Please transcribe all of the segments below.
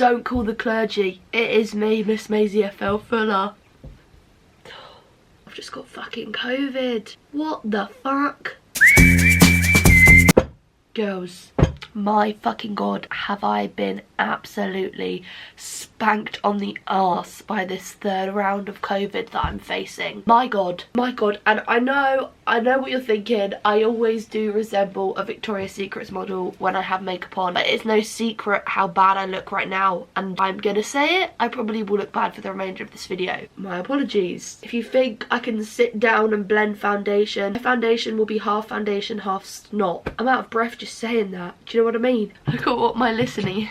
Don't call the clergy. It is me, Miss Maisie F.L. Fuller. I've just got fucking COVID. What the fuck? Girls, my fucking god, have I been absolutely spanked on the arse by this third round of COVID that I'm facing. My god, and I know what you're thinking. I always do resemble a Victoria's Secrets model when I have makeup on, but it's no secret how bad I look right now, and I'm gonna say it, I probably will look bad for the remainder of this video. My apologies. If you think I can sit down and blend foundation, my foundation will be half foundation, half snot. I'm out of breath just saying that. Do you know what I mean? Look at what my listening.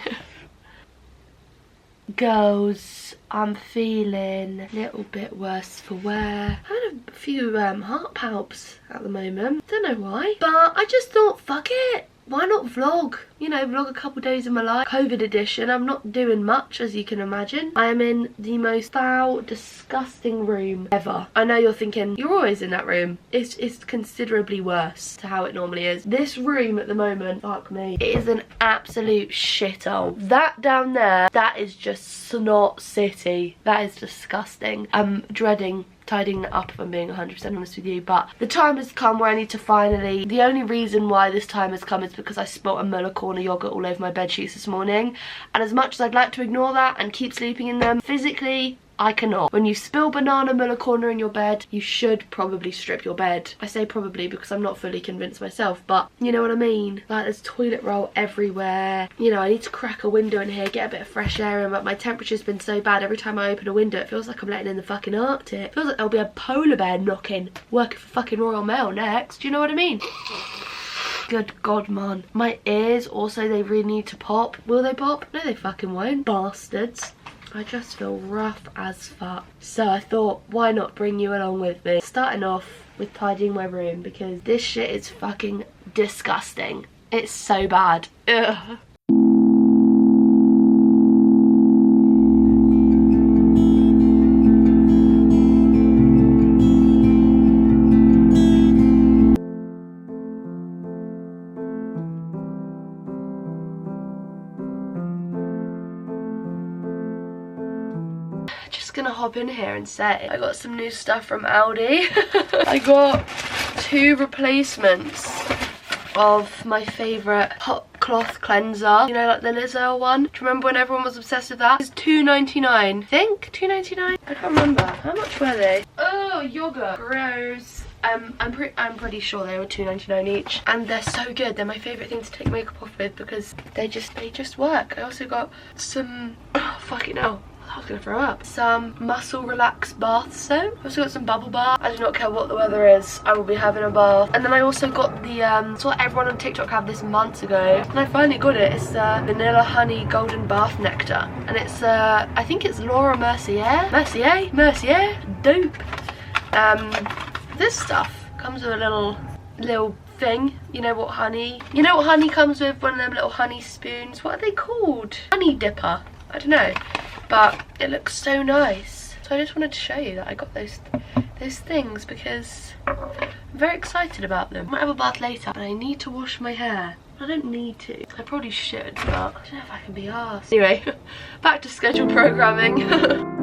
Girls, I'm feeling a little bit worse for wear. I had a few heart palps at the moment. Don't know why, but I just thought, fuck it. Why not vlog? You know, vlog a couple days of my life. COVID edition. I'm not doing much, as you can imagine. I am in the most foul, disgusting room ever. I know you're thinking, you're always in that room. It's considerably worse to how it normally is. This room at the moment, fuck me, it is an absolute shithole. That down there, that is just snot city. That is disgusting. I'm dreading tidying that up if I'm being 100% honest with you, but the time has come where I need to finally, the only reason why this time has come is because I spilt a Muller Corner yogurt all over my bed sheets this morning, and as much as I'd like to ignore that and keep sleeping in them, physically I cannot. When you spill banana Muller Corner in your bed, you should probably strip your bed. I say probably because I'm not fully convinced myself, but you know what I mean? Like, there's toilet roll everywhere. You know, I need to crack a window in here, get a bit of fresh air in, but my temperature's been so bad every time I open a window, it feels like I'm letting in the fucking Arctic. It feels like there'll be a polar bear knocking, working for fucking Royal Mail next. Do you know what I mean? Good god, man. My ears also, they really need to pop. Will they pop? No, they fucking won't. Bastards. I just feel rough as fuck. So I thought, why not bring you along with me? Starting off with tidying my room because this shit is fucking disgusting. It's so bad. Ugh. Gonna hop in here and say I got some new stuff from Aldi. I got 2 replacements of my favourite hot cloth cleanser, you know, like the Lizzo one. Do you remember when everyone was obsessed with that? It's $2.99. I think $2.99. I can't remember. How much were they? Oh, yogurt. Gross. I'm pretty sure they were $2.99 each, and they're so good. They're my favourite thing to take makeup off with because they just work. I also got some, oh, fucking hell, I was gonna throw up. Some Muscle Relax bath soap. I also got some bubble bath. I do not care what the weather is, I will be having a bath. And then I also got the, saw everyone on TikTok have this months ago, and I finally got it. It's the Vanilla Honey Golden Bath Nectar, and it's I think it's Laura Mercier, dope. This stuff comes with a little thing. You know what honey comes with? One of them little honey spoons. What are they called? Honey dipper. I don't know, but it looks so nice. So I just wanted to show you that I got those things because I'm very excited about them. I might have a bath later, but I need to wash my hair. I don't need to. I probably should, but I don't know if I can be arsed. Anyway, back to scheduled programming.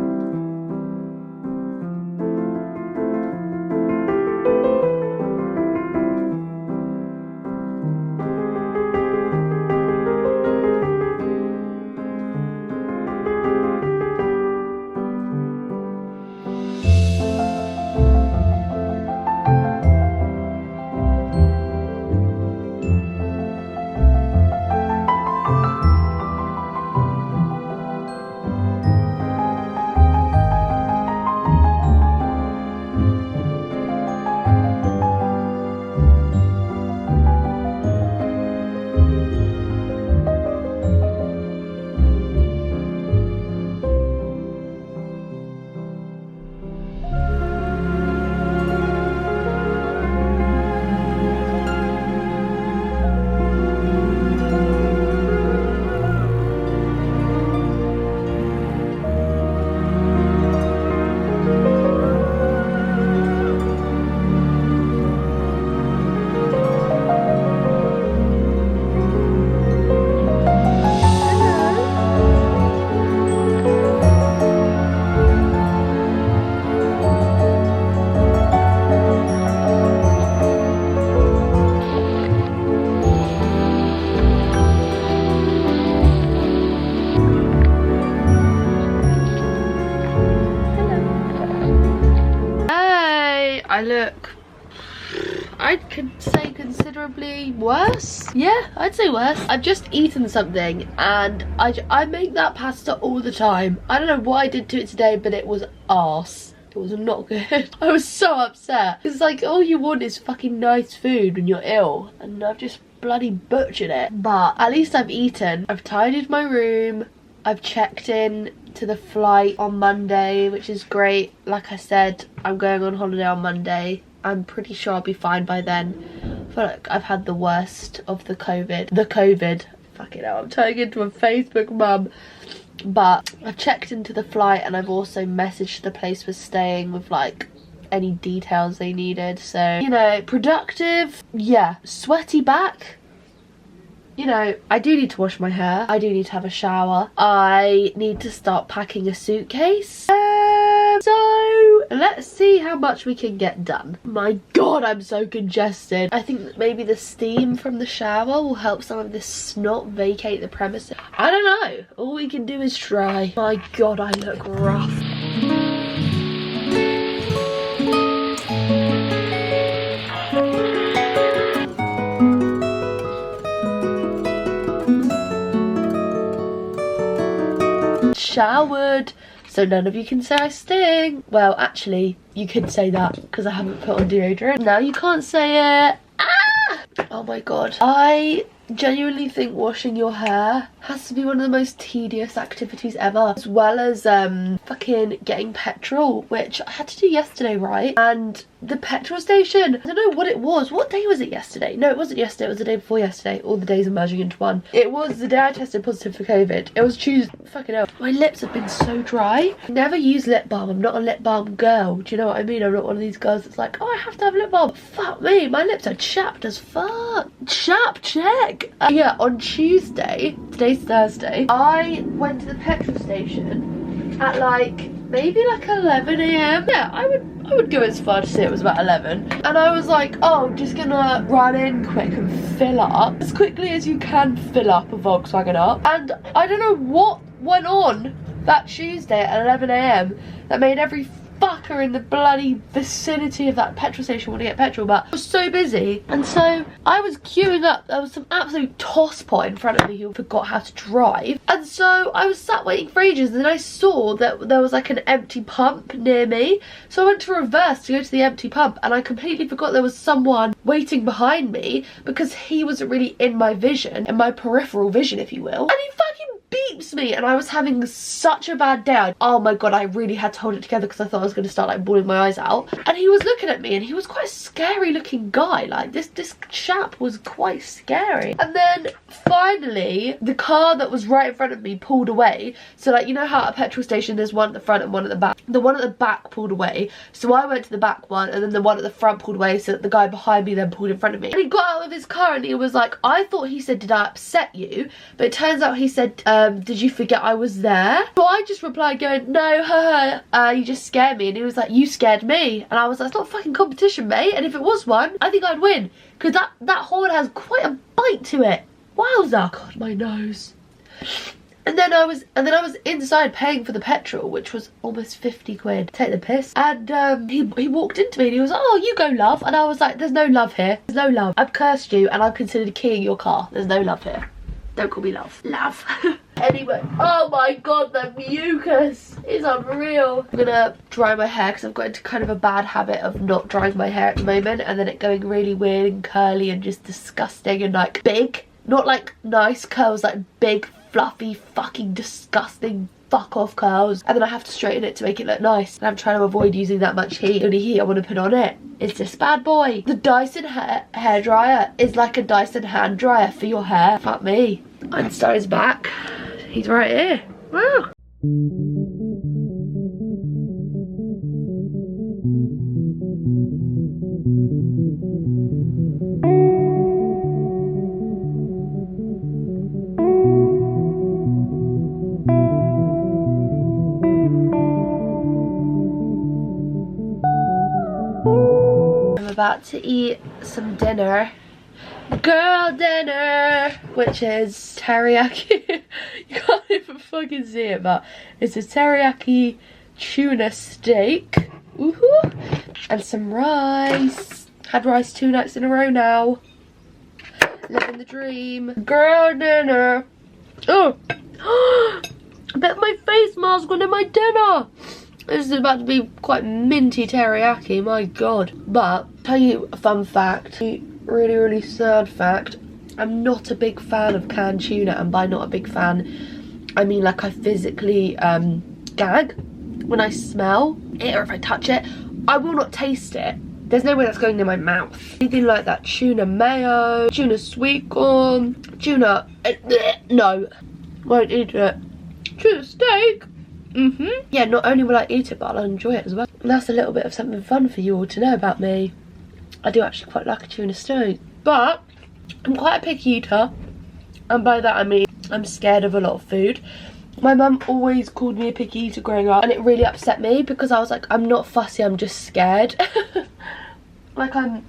I look, I could say considerably worse. Yeah, I'd say worse. I've just eaten something and I make that pasta all the time. I don't know what I did to it today, but it was arse. It was not good. I was so upset. It's like all you want is fucking nice food when you're ill, and I've just bloody butchered it. But at least I've eaten. I've tidied my room. I've checked in to the flight on Monday, which is great. Like I said, I'm going on holiday on Monday. I'm pretty sure I'll be fine by then. I feel like I've had the worst of the COVID. Fucking hell, I'm turning into a Facebook mum. But I've checked into the flight and I've also messaged the place we're staying with like any details they needed. So, you know, productive. Yeah, sweaty back. You know, I do need to wash my hair. I do need to have a shower. I need to start packing a suitcase. So let's see how much we can get done. My god, I'm so congested. I think that maybe the steam from the shower will help some of this snot vacate the premises. I don't know. All we can do is try. My god, I look rough. Showered, so none of you can say I stink. Well, actually, you could say that because I haven't put on deodorant. Now you can't say it. Ah! Oh my god. I genuinely think washing your hair has to be one of the most tedious activities ever, as well as fucking getting petrol, which I had to do yesterday, right? And the petrol station, I don't know what it was. What day was it yesterday? No, it wasn't yesterday, it was the day before yesterday. All the days are merging into one. It was the day I tested positive for COVID. It was Tuesday. Fucking hell. My lips have been so dry. I never use lip balm. I'm not a lip balm girl. Do you know what I mean? I'm not one of these girls that's like, oh, I have to have lip balm. Fuck me, my lips are chapped as fuck. Chap check. Yeah, on Tuesday, today's Thursday, I went to the petrol station at like maybe like 11 AM. Yeah, I would go as far to say it was about 11. And I was like, oh, I'm just gonna run in quick and fill up as quickly as you can fill up a Volkswagen up. And I don't know what went on that Tuesday at 11 AM that made every fucker in the bloody vicinity of that petrol station want to get petrol, but I was so busy. And so I was queuing up. There was some absolute tosspot in front of me who forgot how to drive, and so I was sat waiting for ages, and then I saw that there was like an empty pump near me, so I went to reverse to go to the empty pump, and I completely forgot there was someone waiting behind me because he wasn't really in my vision, in my peripheral vision if you will, and he fucking beeps me, and I was having such a bad day. Oh my god, I really had to hold it together because I thought I was going to start like bawling my eyes out. And he was looking at me, and he was quite a scary looking guy. Like this chap was quite scary. And then finally the car that was right in front of me pulled away. So like, you know how at a petrol station there's one at the front and one at the back? The one at the back pulled away, so I went to the back one, and then the one at the front pulled away, so that the guy behind me then pulled in front of me. And he got out of his car and he was like, I thought he said, did I upset you? But it turns out he said, did you forget I was there? So I just replied going, no, haha, you just scared me. And he was like, you scared me. And I was like, it's not a fucking competition, mate. And if it was one, I think I'd win, because that horn has quite a bite to it. Wowza. God, my nose. And then I was inside paying for the petrol, which was almost 50 quid. Take the piss. And he walked into me and he was like, oh, you go, love. And I was like, there's no love here. There's no love. I've cursed you and I've considered keying your car. There's no love here. Don't call me love. Love. Anyway, oh my god, the mucus is unreal. I'm gonna dry my hair because I've got into kind of a bad habit of not drying my hair at the moment, and then it going really weird and curly and just disgusting and like big. Not like nice curls, like big, fluffy, fucking disgusting fuck off curls. And then I have to straighten it to make it look nice. And I'm trying to avoid using that much heat. The only heat I want to put on it is this bad boy. The Dyson hair dryer is like a Dyson hand dryer for your hair. Fuck me. Einstein's back. He's right here. Wow. I'm about to eat some dinner. Girl dinner, which is teriyaki. You can't even fucking see it, but it's a teriyaki tuna steak. Woohoo! and some rice. Had rice 2 nights in a row now. Living the dream. Girl dinner. Oh, I bet my face mask on in my dinner. This is about to be quite minty teriyaki, my god. But, tell you a fun fact, a really sad fact. I'm not a big fan of canned tuna, and by not a big fan, I mean like I physically gag when I smell it, or if I touch it. I will not taste it. There's no way that's going in my mouth. Anything like that, tuna mayo, tuna sweet corn, tuna, no, won't eat it. Tuna steak, yeah, not only will I eat it, but I'll enjoy it as well. And that's a little bit of something fun for you all to know about me. I do actually quite like a tuna steak, but I'm quite a picky eater, and by that I mean I'm scared of a lot of food. My mum always called me a picky eater growing up, and it really upset me because I was like, I'm not fussy, I'm just scared. Like I'm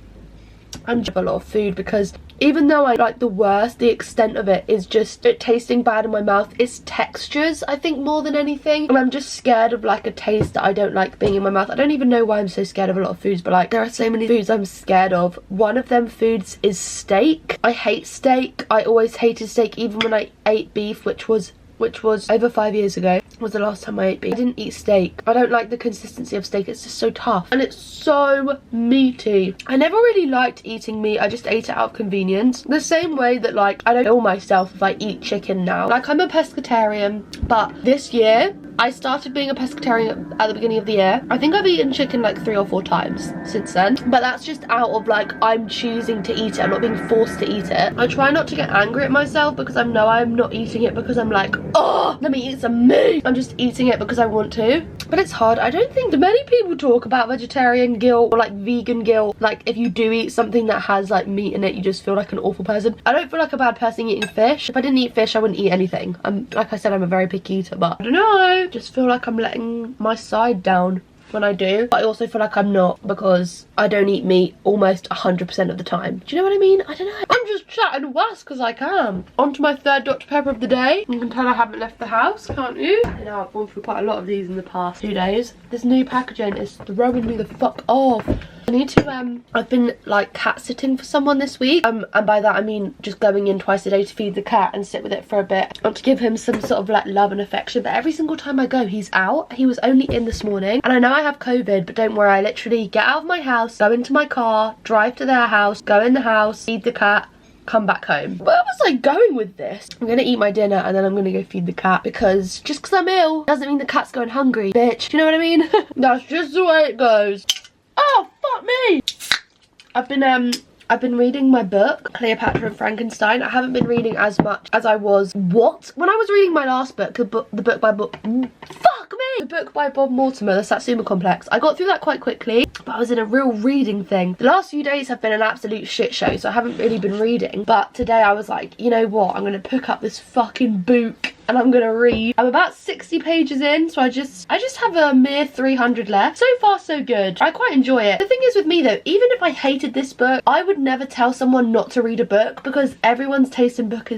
just a lot of food, because even though I like the worst, the extent of it is just it tasting bad in my mouth. It's textures, I think, more than anything. And I'm just scared of like a taste that I don't like being in my mouth. I don't even know why I'm so scared of a lot of foods, but like there are so many foods I'm scared of. One of them foods is steak. I hate steak. I always hated steak, even when I ate beef, which was over 5 years ago, was the last time I ate beef. I didn't eat steak. I don't like the consistency of steak. It's just so tough and it's so meaty. I never really liked eating meat. I just ate it out of convenience. The same way that like I don't kill myself if I eat chicken now. Like I'm a pescatarian, but this year I started being a pescatarian at the beginning of the year. I think I've eaten chicken like 3 or 4 times since then, but that's just out of like I'm choosing to eat it. I'm not being forced to eat it. I try not to get angry at myself because I know I'm not eating it because I'm like, oh, let me eat some meat. I'm just eating it because I want to. But it's hard. I don't think many people talk about vegetarian guilt or like vegan guilt. Like if you do eat something that has like meat in it, you just feel like an awful person. I don't feel like a bad person eating fish. If I didn't eat fish, I wouldn't eat anything. Like I said, I'm a very picky eater, but I don't know. Just feel like I'm letting my side down when I do, but I also feel like I'm not, because I don't eat meat almost 100% of the time. Do you know what I mean? I don't know. I'm just chatting was because I can. On to my 3rd Dr. Pepper of the day. You can tell I haven't left the house, can't you? I know I've gone through quite a lot of these in the past 2 days. This new packaging is throwing me the fuck off. I need to, I've been like cat sitting for someone this week, and by that I mean just going in twice a day to feed the cat and sit with it for a bit and to give him some sort of like love and affection. But every single time I go, he's out. He was only in this morning, and I know I have COVID, but don't worry, I literally get out of my house, go into my car, drive to their house, go in the house, feed the cat, come back home. Where was I going with this? I'm gonna eat my dinner and then I'm gonna go feed the cat, because just because I'm ill doesn't mean the cat's going hungry, bitch. Do you know what I mean? That's just the way it goes. Oh, fuck me! I've been reading my book, Cleopatra and Frankenstein. I haven't been reading as much as I was. What? When I was reading my last book, the book by Bob Mortimer, the Satsuma Complex, I got through that quite quickly, but I was in a real reading thing. The last few days have been an absolute shit show, so I haven't really been reading. But today I was like, you know what? I'm gonna pick up this fucking book and I'm gonna read. I'm about 60 pages in, so I just have a mere 300 left. So far so good. I quite enjoy it. The thing is with me though, even if I hated this book, I would never tell someone not to read a book, because everyone's taste in book.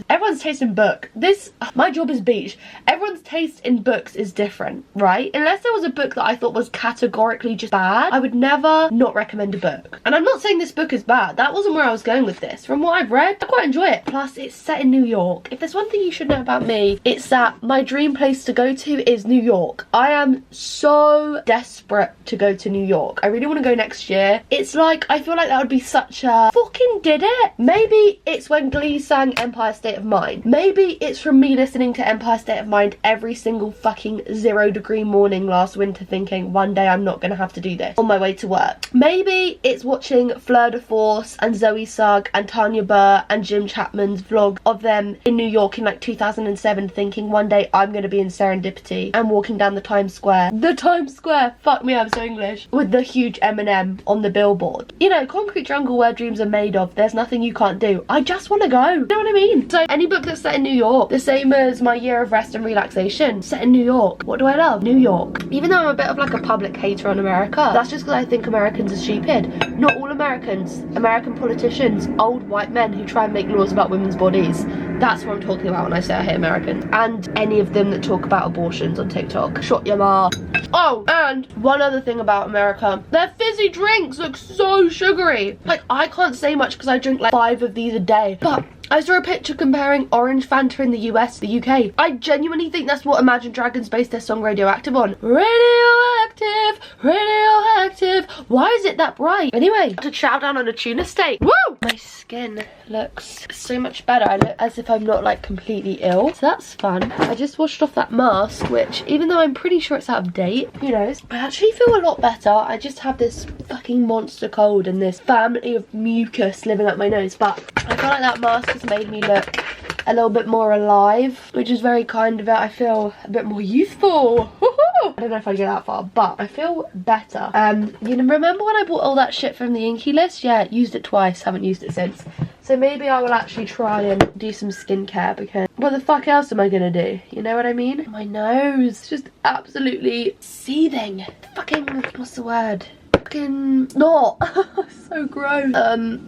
My job is beach. Everyone's taste in books is different, right? Unless there was a book that I thought was categorically just bad, I would never not recommend a book. And I'm not saying this book is bad. That wasn't where I was going with this. From what I've read, I quite enjoy it. Plus, it's set in New York. If there's one thing you should know about me, it's that my dream place to go to is New York. I am so desperate to go to New York. I really want to go next year. It's like, I feel like that would be such a fucking did it. Maybe it's when Glee sang Empire State of Mind. Maybe it's from me listening to Empire State of Mind every single fucking 0-degree morning last winter, thinking one day I'm not gonna have to do this on my way to work. Maybe it's watching Fleur de Force and Zoe Sugg and Tanya Burr and Jim Chapman's vlog of them in New York in like 2007, thinking one day I'm gonna be in Serendipity and walking down the Times Square. The Times Square! Fuck me, I'm so English. With the huge M&M on the billboard. You know, concrete jungle where dreams are made of. There's nothing you can't do. I just want to go. You know what I mean? So any book that's set in New York, the same as my year of rest and relaxation, set in New York. What do I love? New York. Even though I'm a bit of like a public hater on America, that's just because I think Americans are stupid. Not all Americans. American politicians, old white men who try and make laws about women's bodies. That's what I'm talking about when I say I hate Americans. And any of them that talk about abortions on TikTok. Shut your mouth. Oh, and one other thing about America. Their fizzy drinks look so sugary. Like, I can't say much because I drink like 5 of these a day. But I saw a picture comparing orange Fanta in the US to the UK. I genuinely think that's what Imagine Dragons based their song Radioactive on. Radioactive, radioactive. Why is it that bright? Anyway, to chow down on a tuna steak. Woo! My skin looks so much better. I look as if I'm not like completely ill. So that's fun. I just washed off that mask, which even though I'm pretty sure it's out of date, who knows? I actually feel a lot better. I just have this fucking monster cold and this family of mucus living up my nose. But I feel like that mask has made me look a little bit more alive, which is very kind of it. I feel a bit more youthful. I don't know if I get that far, but I feel better. You know, remember when I bought all that shit from the Inky list? Yeah, used it twice, haven't used it since. So maybe I will actually try and do some skincare, because what the fuck else am I gonna do? You know what I mean? My nose just absolutely seething. Fucking, what's the word? Fucking not. So gross.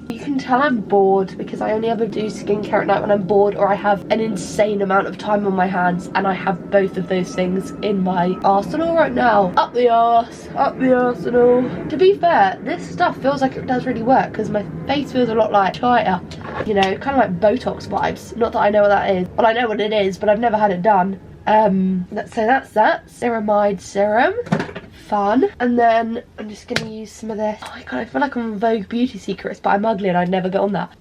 You can tell I'm bored because I only ever do skincare at night when I'm bored, or I have an insane amount of time on my hands, and I have both of those things in my arsenal right now. Up the arse, up the arsenal. To be fair, this stuff feels like it does really work because my face feels a lot like tighter, you know, kind of like Botox vibes. Not that I know what that is. Well, I know what it is, but I've never had it done. So that's that. Ceramide serum. Fun. And then I'm just gonna use some of this. Oh my god, I feel like I'm on Vogue Beauty Secrets, but I'm ugly and I'd never get on that.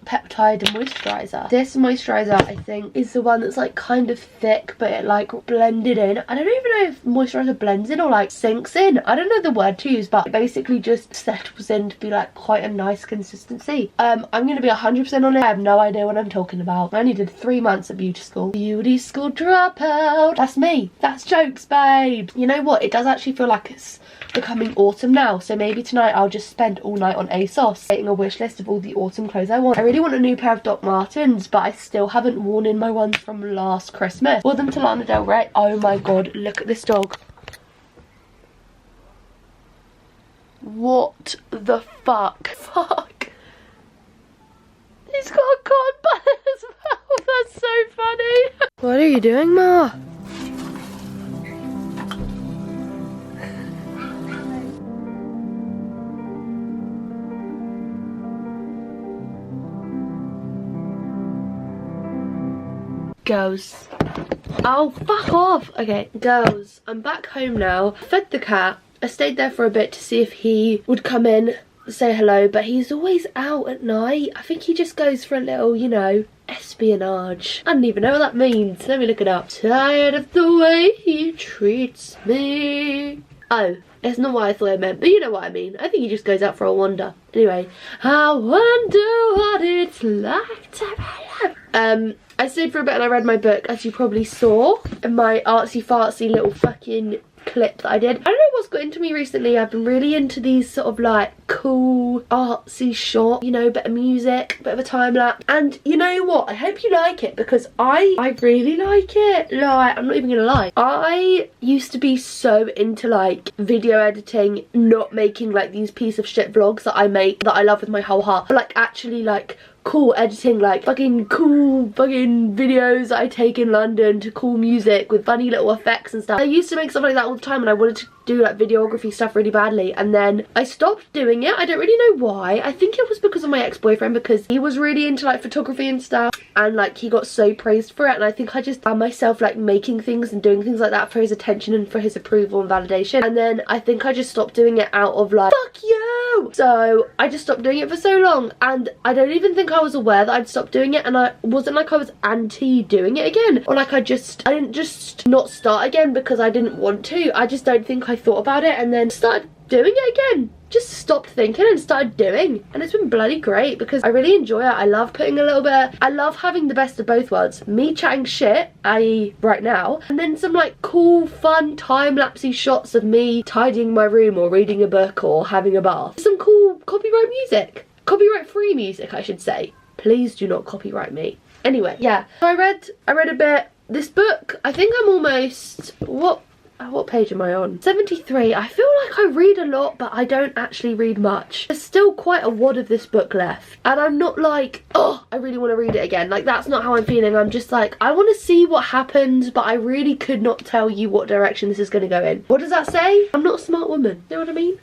Peptide moisturizer. This moisturizer, I think, is the one that's like kind of thick, but it like blended in. I don't even know if moisturizer blends in or like sinks in. I don't know the word to use, but it basically just settles in to be like quite a nice consistency. I'm gonna be 100% on it. I have no idea what I'm talking about. I only did 3 months at beauty school. Beauty school dropout. That's me. That's jokes, babe. You know what? It does actually feel like it's becoming autumn now, so maybe tonight I'll just spend all night on ASOS making a wish list of all the autumn clothes I want. I really want a new pair of Doc Martens, but I still haven't worn in my ones from last Christmas. Wore them to Lana Del Rey. Oh my god, look at this dog. What the fuck? Fuck. He's got a cotton bud in his mouth. That's so funny. What are you doing, Ma? Girls. Oh, fuck off. Okay, girls, I'm back home now. Fed the cat. I stayed there for a bit to see if he would come in, say hello, but he's always out at night. I think he just goes for a little, you know, espionage. I don't even know what that means. Let me look it up. Tired of the way he treats me. Oh, it's not what I thought it meant, but you know what I mean. I think he just goes out for a wander. Anyway, I wonder what it's like to be alive. I stayed for a bit and I read my book, as you probably saw in my artsy fartsy little fucking clip that I did. I don't know what's got into me recently. I've been really into these sort of like cool artsy shot, you know, bit of music, bit of a time lapse. And you know what? I hope you like it, because I really like it. Like, I'm not even gonna lie. I used to be so into like video editing, not making like these piece of shit vlogs that I make that I love with my whole heart, but like actually like cool editing, like fucking cool fucking videos that I take in London to cool music with funny little effects and stuff. I used to make stuff like that all the time, and I wanted to do like videography stuff really badly, and then I stopped doing it. I don't really know why. I think it was because of my ex-boyfriend, because he was really into like photography and stuff, and like he got so praised for it, and I think I just found myself like making things and doing things like that for his attention and for his approval and validation, and then I think I just stopped doing it out of like, fuck you. So I just stopped doing it for so long, and I don't even think I was aware that I'd stopped doing it, and I wasn't like I was anti doing it again, or like I didn't just not start again because I didn't want to. I just don't think I thought about it and then started doing it again. Just stopped thinking and started doing, and it's been bloody great because I really enjoy it. I love putting a little bit, I love having the best of both worlds. Me chatting shit, i.e. right now, and then some like cool fun time-lapsey shots of me tidying my room or reading a book or having a bath. Some cool copyright music. Copyright free music, I should say. Please do not copyright me. Anyway, yeah. So I read a bit. This book, I think I'm almost, what page am I on? 73. I feel like I read a lot, but I don't actually read much. There's still quite a wad of this book left. And I'm not like, oh, I really want to read it again. Like, that's not how I'm feeling. I'm just like, I want to see what happens, but I really could not tell you what direction this is going to go in. What does that say? I'm not a smart woman. You know what I mean?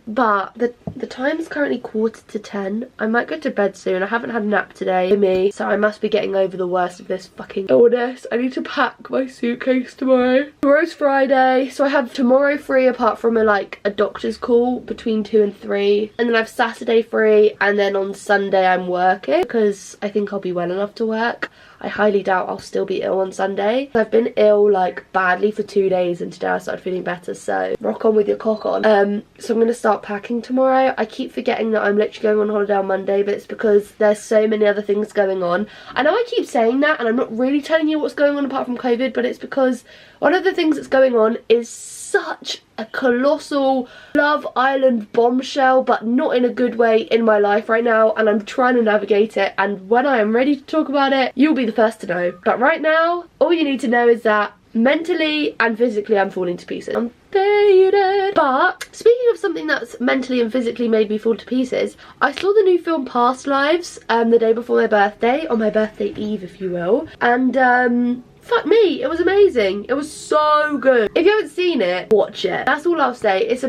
But the time is currently 9:45. I might go to bed soon. I haven't had a nap today for me, so I must be getting over the worst of this fucking illness. I need to pack my suitcase tomorrow. Tomorrow's Friday, so I have tomorrow free apart from a doctor's call between 2 and 3, and then I have Saturday free, and then on Sunday I'm working because I think I'll be well enough to work. I highly doubt I'll still be ill on Sunday. I've been ill like badly for 2 days, and today I started feeling better, so rock on with your cock on. So I'm gonna start packing tomorrow. I keep forgetting that I'm literally going on holiday on Monday, but it's because there's so many other things going on. I know I keep saying that and I'm not really telling you what's going on apart from COVID, but it's because one of the things that's going on is such a colossal Love Island bombshell, but not in a good way, in my life right now, and I'm trying to navigate it, and when I am ready to talk about it, you'll be the first to know. But right now, all you need to know is that mentally and physically I'm falling to pieces. I'm faded. But speaking of something that's mentally and physically made me fall to pieces, I saw the new film Past Lives the day before my birthday, on my birthday eve if you will, and fuck me, it was amazing. It was so good. If you haven't seen it, watch it. That's all I'll say. It's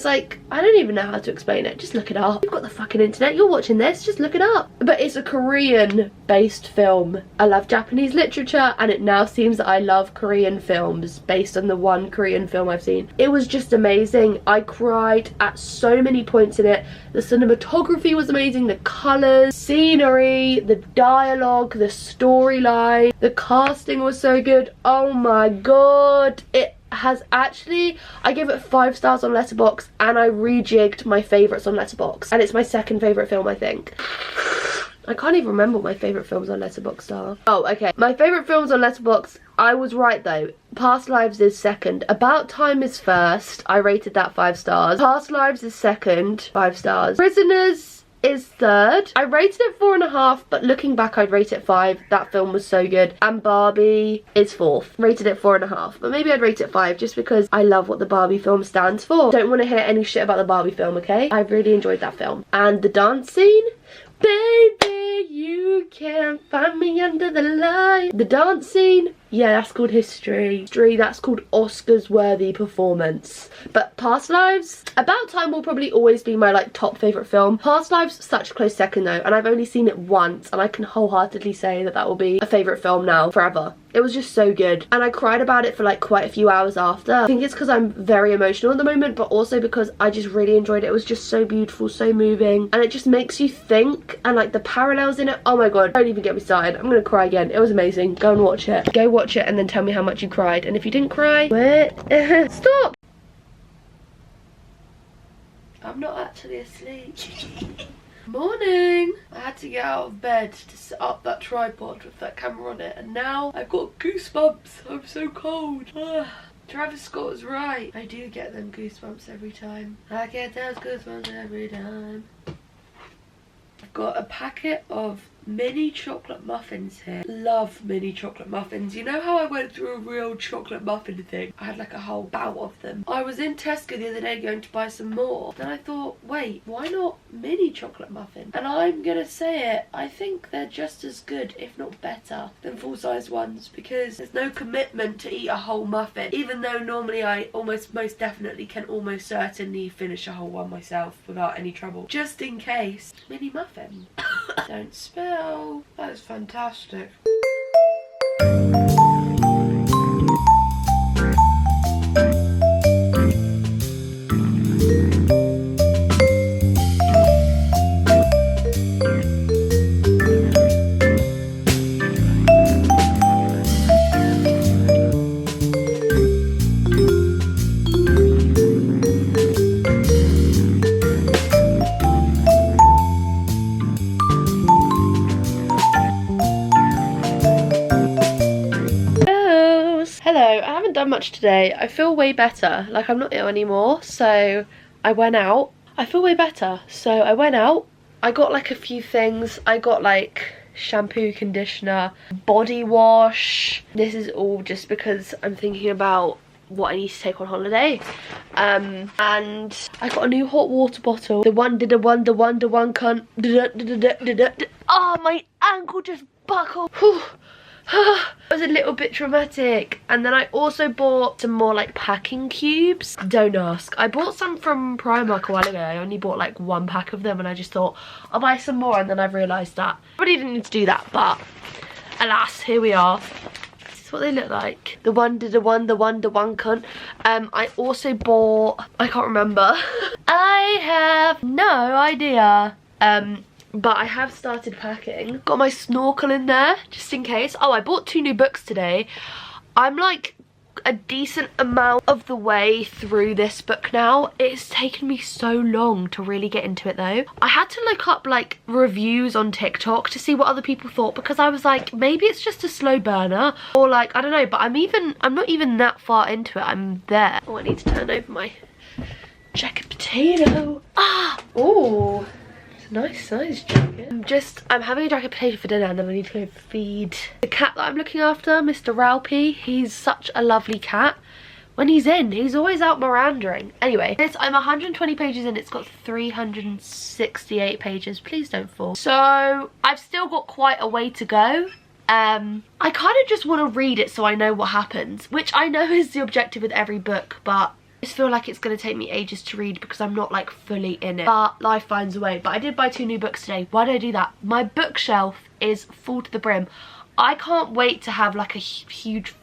like, I don't even know how to explain it. Just look it up. You've got the fucking internet. You're watching this. Just look it up. But it's a Korean-based film. I love Japanese literature, and it now seems that I love Korean films based on the one Korean film I've seen. It was just amazing. I cried at so many points in it. The cinematography was amazing. The colours, scenery, the dialogue, the storyline, the casting was so good. Oh my god, it has actually, I gave it 5 stars on Letterboxd, and I rejigged my favourites on Letterboxd, and it's my second favourite film, I think. I can't even remember what my favourite films on Letterboxd are. Oh, okay, my favourite films on Letterboxd, I was right though. Past Lives is second. About Time is first. I rated that 5 stars. Past Lives is second, 5 stars. Prisoners is third. I rated it 4.5, but looking back I'd rate it 5. That film was so good. And Barbie is fourth. Rated it 4.5, but maybe I'd rate it 5 just because I love what the Barbie film stands for. Don't want to hear any shit about the Barbie film, okay? I really enjoyed that film. And the dance scene, baby, you can't find me under the light. The dance scene, yeah, that's called history. That's called Oscars worthy performance. But Past Lives, About Time will probably always be my top favourite film. Past Lives, such a close second though, and I've only seen it once, and I can wholeheartedly say that that will be a favourite film now, forever. It was just so good, and I cried about it for quite a few hours after. I think it's because I'm very emotional at the moment, but also because I just really enjoyed it. It was just so beautiful, so moving, and it just makes you think, and the parallels in it, oh my god, don't even get me started. I'm gonna cry again. It was amazing. Go and watch it. Go watch it and then tell me how much you cried, and if you didn't cry, wait. Stop! I'm not actually asleep. Morning! I had to get out of bed to set up that tripod with that camera on it, and now I've got goosebumps. I'm so cold. Travis Scott was right. I do get them goosebumps every time. I get those goosebumps every time. I've got a packet of mini chocolate muffins here. Love mini chocolate muffins. You know how I went through a real chocolate muffin thing? I had a whole bout of them. I was in Tesco the other day going to buy some more. Then I thought, wait, why not mini chocolate muffin? And I'm gonna say it, I think they're just as good, if not better, than full-size ones, because there's no commitment to eat a whole muffin. Even though normally I most definitely can almost certainly finish a whole one myself without any trouble. Just in case. Mini muffin. Don't spill. That is fantastic. Done much today. I feel way better. I'm not ill anymore, so I went out. I feel way better, so I went out. I got a few things. I got shampoo, conditioner, body wash. This is all just because I'm thinking about what I need to take on holiday. And I got a new hot water bottle. The one cunt. Oh, my ankle just buckled. Whew. It was a little bit traumatic. And then I also bought some more like packing cubes. Don't ask. I bought some from Primark a while ago. I only bought like 1 pack of them, and I just thought I'll buy some more, and then I've realised that I really didn't need to do that, but alas, here we are. This is what they look like. The one cunt. I also bought, I can't remember. I have no idea. But I have started packing. Got my snorkel in there, just in case. Oh, I bought 2 new books today. I'm like a decent amount of the way through this book now. It's taken me so long to really get into it though. I had to look up like reviews on TikTok to see what other people thought, because I was like, maybe it's just a slow burner, or like, I don't know, but I'm not even that far into it. I'm there. Oh, I need to turn over my jacket potato. Ah, oh. Nice size jacket. I'm having a jacket potato for dinner, and then I need to go feed the cat that I'm looking after, Mr. Ralphie. He's such a lovely cat. When he's in, he's always out mirandering. Anyway, I'm 120 pages in. It's got 368 pages. Please don't fall. So I've still got quite a way to go. I kind of just want to read it so I know what happens, which I know is the objective with every book, but I just feel like it's going to take me ages to read because I'm not like fully in it. But life finds a way. But I did buy 2 new books today. Why did I do that? My bookshelf is full to the brim. I can't wait to have like a huge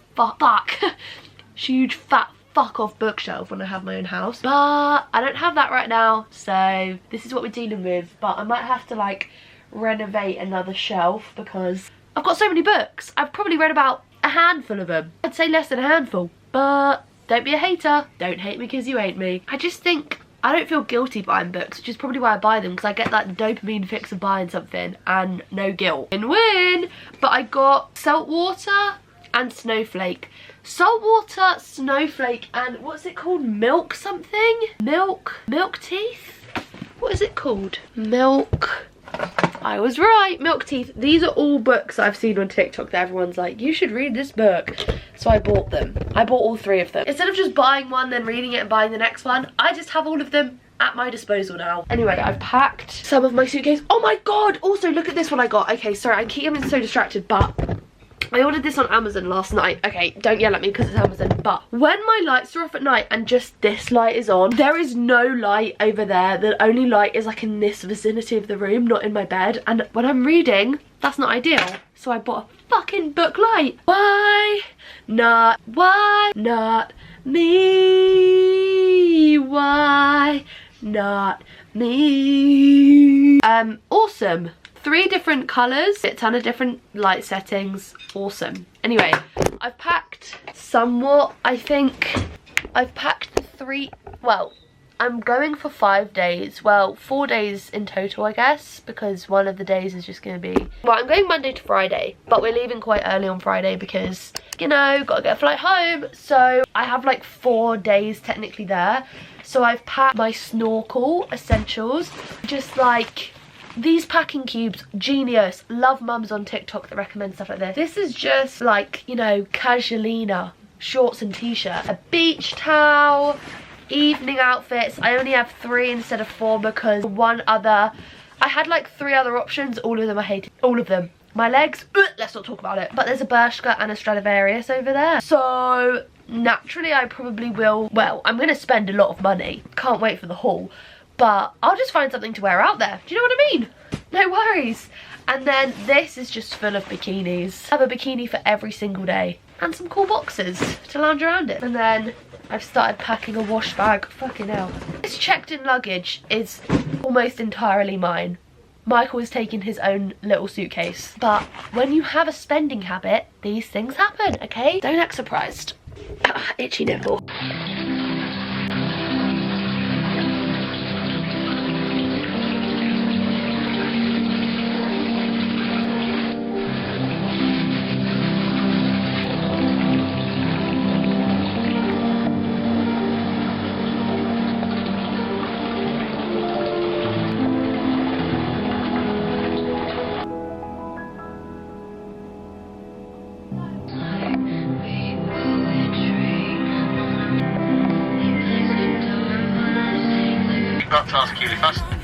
huge fat fuck off bookshelf when I have my own house. But I don't have that right now, so this is what we're dealing with. But I might have to like renovate another shelf because I've got so many books. I've probably read about a handful of them. I'd say less than a handful, but don't be a hater. Don't hate me because you ain't me. I just think I don't feel guilty buying books, which is probably why I buy them, because I get that dopamine fix of buying something and no guilt. Win-win! But I got Saltwater and Snowflake. Saltwater, Snowflake, and what's it called? Milk something? Milk Teeth? What is it called? Milk. I was right, Milk Teeth. These are all books I've seen on TikTok that everyone's like, you should read this book. So I bought them. I bought all 3 of them. Instead of just buying one, then reading it and buying the next one, I just have all of them at my disposal now. Anyway, I've packed some of my suitcase. Oh my god! Also, look at this one I got. Okay, sorry, I keep getting so distracted, but I ordered this on Amazon last night. Okay, don't yell at me because it's Amazon, but when my lights are off at night and just this light is on, there is no light over there. The only light is like in this vicinity of the room, not in my bed. And when I'm reading, that's not ideal. So I bought a fucking book light. Why not me? Why not me? Awesome. 3 different colours, a ton of different light settings. Awesome. Anyway, I've packed somewhat. I think I've packed the 3, well, I'm going for 5 days. Well, 4 days in total, I guess, because one of the days is just going to be, well, I'm going Monday to Friday, but we're leaving quite early on Friday because, you know, gotta get a flight home. So I have like 4 days technically there. So I've packed my snorkel essentials, just like these packing cubes, genius. Love mums on TikTok that recommend stuff like this. This is just like, you know, casualina, shorts and t-shirt, a beach towel, evening outfits. I only have 3 instead of 4 because I had like 3 other options. All of them I hated. All of them. My legs, let's not talk about it. But there's a Bershka and a Stradivarius over there. So naturally I probably will, well, I'm going to spend a lot of money. Can't wait for the haul. But I'll just find something to wear out there. Do you know what I mean? No worries. And then this is just full of bikinis. I have a bikini for every single day. And some cool boxes to lounge around in. And then I've started packing a wash bag. Fucking hell. This checked in luggage is almost entirely mine. Michael is taking his own little suitcase. But when you have a spending habit, these things happen, okay? Don't act surprised. Itchy nipple. that task really fast.